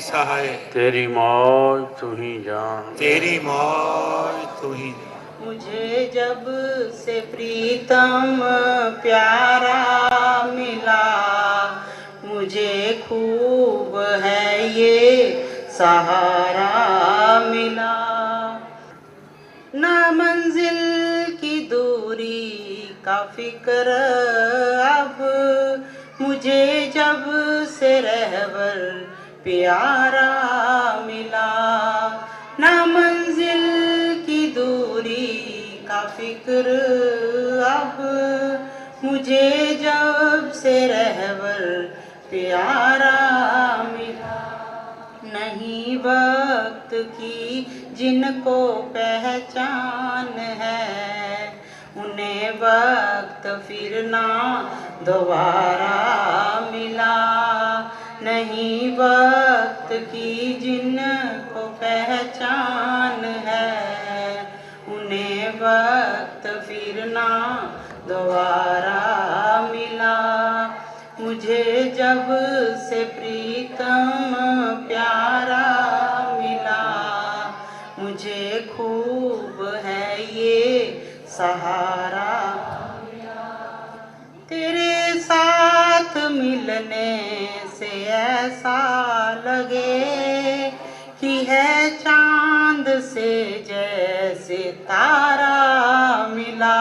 सहाय। तेरी मौज तू ही जान, तेरी मौज तू ही जान। मुझे जब से प्रीतम प्यारा मिला, मुझे खूब है ये सहारा मिला। ना मंजिल की दूरी का फिक्र अब, मुझे जब से रहबर प्यारा मिला। ना मंजिल की दूरी का फिक्र अब, मुझे जब से रहबर प्यारा मिला। नहीं वक्त की जिनको पहचान है, उन्हें वक्त फिर ना दोबारा मिला। नहीं वक्त की जिनको पहचान है, उन्हें वक्त फिर ना दोबारा मिला। मुझे जब से प्रीतम प्यारा मिला, मुझे खूब है ये सहारा मिला। तेरे साथ मिलने से ऐसा लगे कि है चांद से जैसे तारा मिला।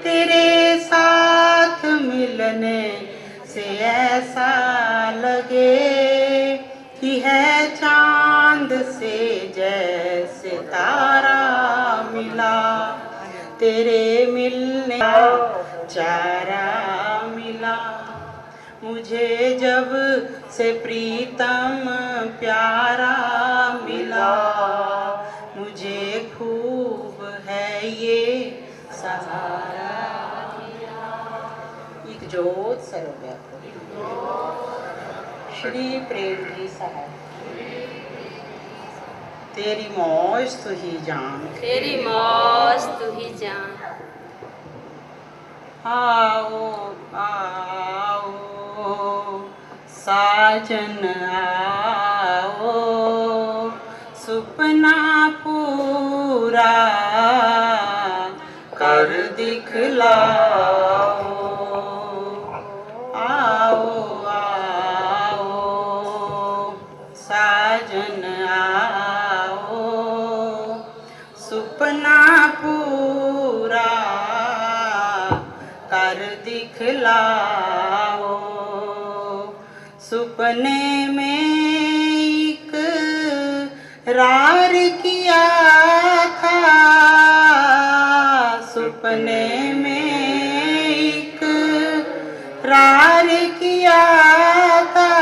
तेरे साथ मिलने से ऐसा लगे कि है चांद से जैसे तारा मिला। तेरे मिलने चारा मिला। मुझे जब से प्रीतम प्यारा मिला, मुझे खूब है ये सहारा मिला। एक जोत सरोव्या श्री प्रेम की सहाय। तेरी मौज तू ही जान, तेरी मौज तू ही जान। आओ आओ साजन आओ, सुपना पूरा कर दिखलाओ। आओ आओ साजन आओ, सुपना पूरा कर दिखलाओ। सुपने में एक रार किया था, सुपने में एक रार किया था।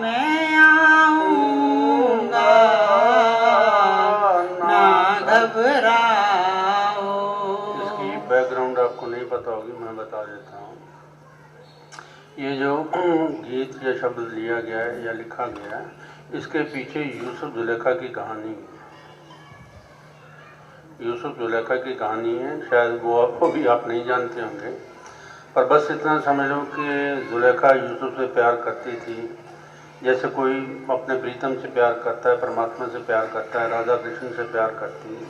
मैं आऊंगा ना घबराओ। इसकी बैकग्राउंड आपको नहीं पता होगी, मैं बता देता हूँ। ये जो गीत या शब्द लिया गया है या लिखा गया है, इसके पीछे यूसुफ जुलेखा की कहानी है। यूसुफ जुलेखा की कहानी है, शायद वो भी आप नहीं जानते होंगे, पर बस इतना समझ लो कि जुलेखा यूसुफ से प्यार करती थी, जैसे कोई अपने प्रीतम से प्यार करता है, परमात्मा से प्यार करता है, राधा कृष्ण से प्यार करती है।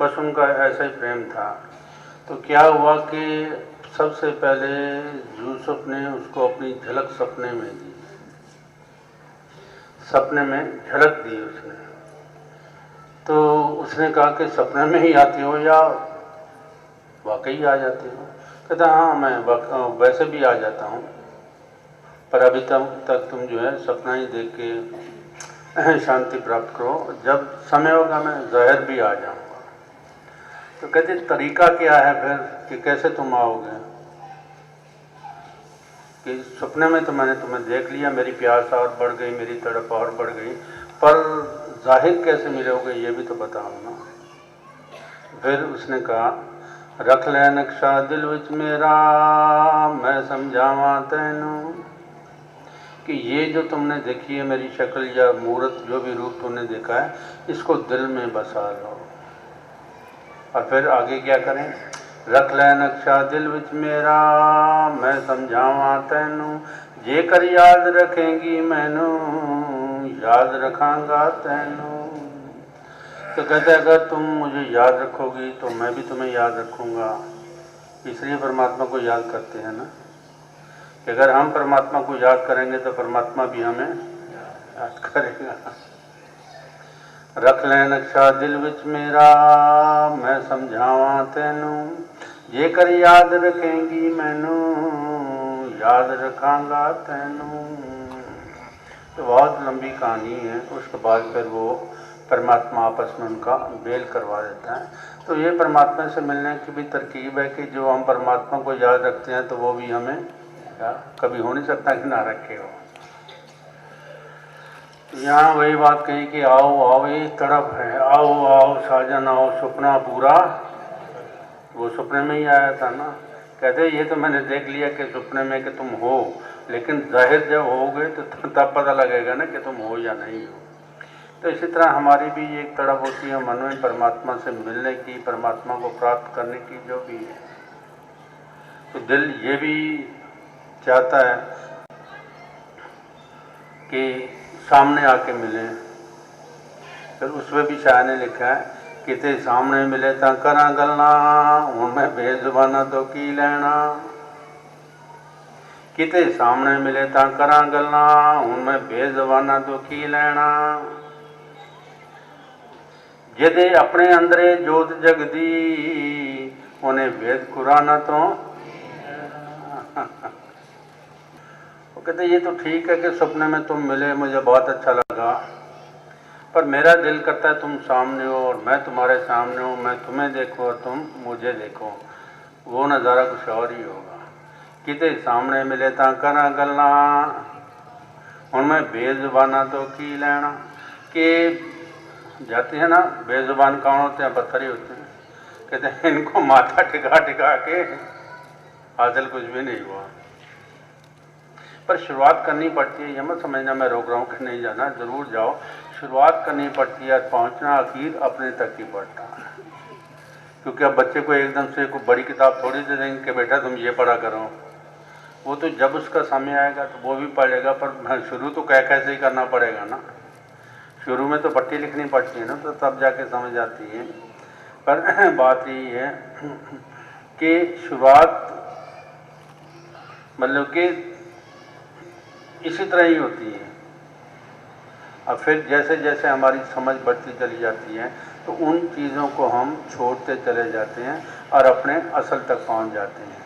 बस उनका ऐसा ही प्रेम था। तो क्या हुआ कि सबसे पहले यूसुफ ने उसको अपनी झलक सपने में दी, सपने में झलक दी उसने। तो उसने कहा कि सपने में ही आती हो या वाकई आ जाती हो? कहता हाँ, मैं वैसे भी आ जाता हूँ, पर अभी तक तुम जो है सपना ही देख के शांति प्राप्त करो, जब समय होगा मैं ज़ाहिर भी आ जाऊँगा। तो कहते तरीका क्या है फिर कि कैसे तुम आओगे? कि सपने में तो मैंने तुम्हें देख लिया, मेरी प्यास और बढ़ गई, मेरी तड़प और बढ़ गई, पर जाहिर कैसे मिलोगे ये भी तो बताओ ना। फिर उसने कहा रख ले नक्शा दिल विच मेरा, मैं समझावा तैनू कि ये जो तुमने देखी है मेरी शक्ल या मूर्त, जो भी रूप तुमने देखा है, इसको दिल में बसा लो। और फिर आगे क्या करें? रख ले नक्शा दिल विच मेरा, मैं समझावा तैनू जेकर याद रखेंगी मैनू याद रखांगा तैनू। तो कहते अगर तुम मुझे याद रखोगी तो मैं भी तुम्हें याद रखूंगा। इसलिए परमात्मा को याद करते हैं ना, कि अगर हम परमात्मा को याद करेंगे तो परमात्मा भी हमें याद करेगा। रख ले नक्शा दिल विच मेरा मैं समझावा तैनू, जेकर याद रखेंगी मैनू याद रखांगा तैनू। तो बहुत लंबी कहानी है। उसके बाद फिर वो परमात्मा आपस में उनका बेल करवा देता है। तो ये परमात्मा से मिलने की भी तरकीब है कि जो हम परमात्मा को याद रखते हैं तो वो भी हमें कभी हो नहीं सकता कि ना रखे हो। यहाँ वही बात कही कि आओ आओ ये तड़प है, आओ आओ साजन आओ सपना पूरा। वो सपने में ही आया था ना। कहते ये तो मैंने देख लिया कि सपने में कि तुम हो, लेकिन जाहिर जब हो गए तो तब पता लगेगा ना कि तुम हो या नहीं हो। तो इसी तरह हमारी भी एक तड़प होती है मन में परमात्मा से मिलने की, परमात्मा को प्राप्त करने की जो भी है। तो दिल ये भी चाहता है कि सामने आके मिले। फिर उसमें भी शाह ने लिखा है किते सामने मिले तो करा गलना हूँ मैं बेजुबाना तो की लेना। किते सामने मिले तो करा गलना हूँ मैं बेजुबाना तो की लेना। जिदे अपने अंदरे जोत जगदी उन्हें वेद कुराना तो। वो कहते ये तो ठीक है कि सपने में तुम मिले, मुझे बहुत अच्छा लगा, पर मेरा दिल करता है तुम सामने हो और मैं तुम्हारे सामने हूँ, मैं तुम्हें देखो और तुम मुझे देखो। वो नज़ारा कुछ और ही होगा। किते सामने मिले ता करा गल्ला उनमें बेजुबाना तो की लेना। कि जाते हैं ना बेजुबान कौन होते हैं? पत्थर ही होते हैं। कहते हैं इनको माथा टिका टिका के हासिल कुछ भी नहीं हुआ। पर शुरुआत करनी पड़ती है। ये मत समझना मैं रोक रहा हूँ कि नहीं जाना, ज़रूर जाओ। शुरुआत करनी पड़ती है, पहुँचना आखिर अपने तक ही पड़ता है। क्योंकि अब बच्चे को एकदम से कोई बड़ी किताब थोड़ी दे देंगे कि बेटा तुम ये पढ़ा करो। वो तो जब उसका समय आएगा तो वो भी पढ़ेगा, पर शुरू तो कैसे ही करना पड़ेगा ना। शुरू में तो पट्टी लिखनी पड़ती है ना, तो तब जाके समझ आती है। पर बात यही है कि शुरुआत मतलब कि इसी तरह ही होती है। अब फिर जैसे जैसे हमारी समझ बढ़ती चली जाती है तो उन चीज़ों को हम छोड़ते चले जाते हैं और अपने असल तक पहुंच जाते हैं।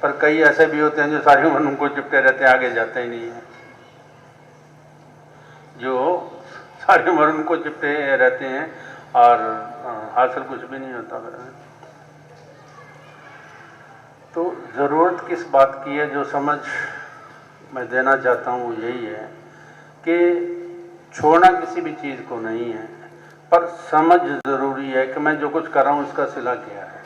पर कई ऐसे भी होते हैं जो सारी उम्र उनको चिपटे रहते हैं, आगे जाते ही नहीं है। जो सारी उम्र उनको चिपटे रहते हैं और हासिल कुछ भी नहीं होता। तो ज़रूरत किस बात की है? जो समझ मैं देना चाहता हूँ वो यही है कि छोड़ना किसी भी चीज़ को नहीं है, पर समझ ज़रूरी है कि मैं जो कुछ कर रहा हूँ उसका सिला क्या है।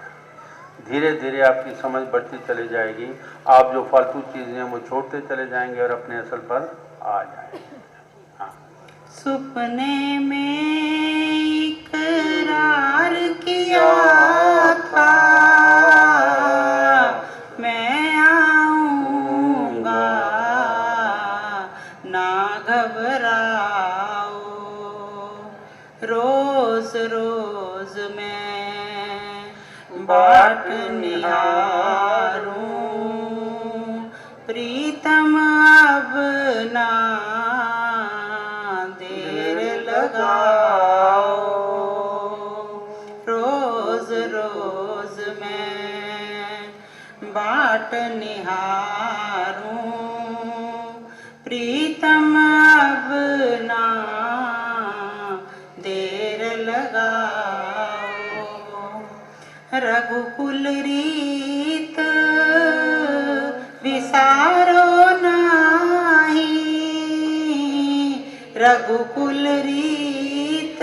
धीरे धीरे आपकी समझ बढ़ती चली जाएगी। आप जो फालतू चीज़ें हैं वो छोड़ते चले जाएंगे और अपने असल पर आ जाएंगे। हाँ। सपने में इकरार किया था मैं आऊँगा, ना घबराओ। रोज रोज मैं बाट निहारूं, प्रीतम अब ना देर लगाओ। रोज रोज मैं बाट निहारूं, प्रीतम अब ना देर लगाओ। रघुकुल रीत विसारो नाही, रघुकुल रीत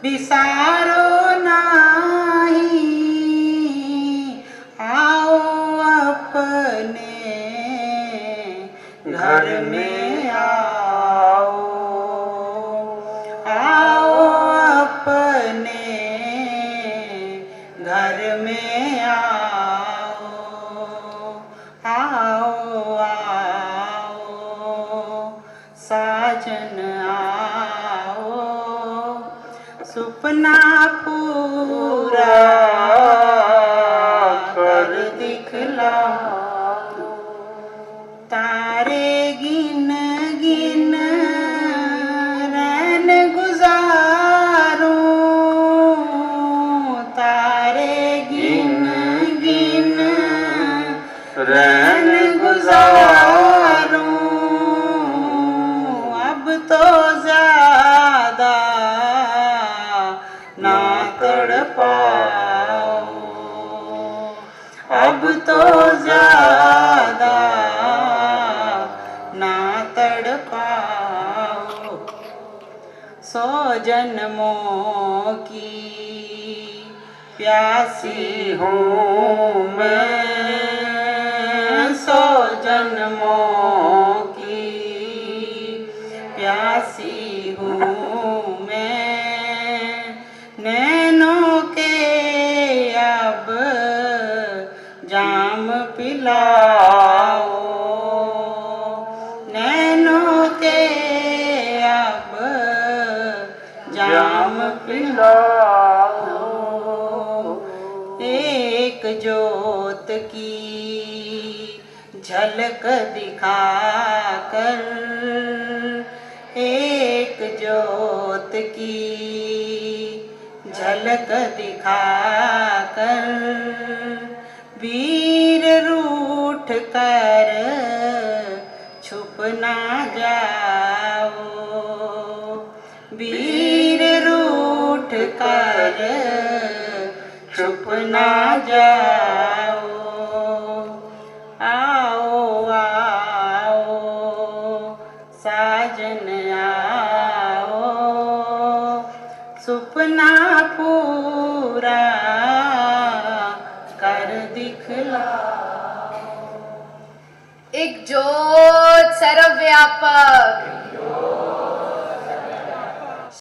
विसारो नाही। आओ अपने घर में आओ, आओ अपने घर में आओ, आओ आओ। साजन आओ सुपना पूरा कर दिखलाओ तारे गिन गिन रैन गुजारूं तारे गिन गिन रैन गुजारूं अब तो ज्यादा ना तड़पाओ अब तो ज्यादा ना तड़पाओ 100 जन्मों की प्यासी हूँ मैं 100 जन्मों की प्यासी हूँ मैं नैनों के अब जाम पिलाओ नैनों के अब जाम पिलाओ एक जोत की झलक दिखाकर एक जोत की झलक दिखाकर वीर रूठ कर छुप ना जाओ वीर रूठ कर छुप ना जाओ आओ आओ साजन आओ सुपना पूरा कर दिखलाओ एक ज्योत सर्वव्यापक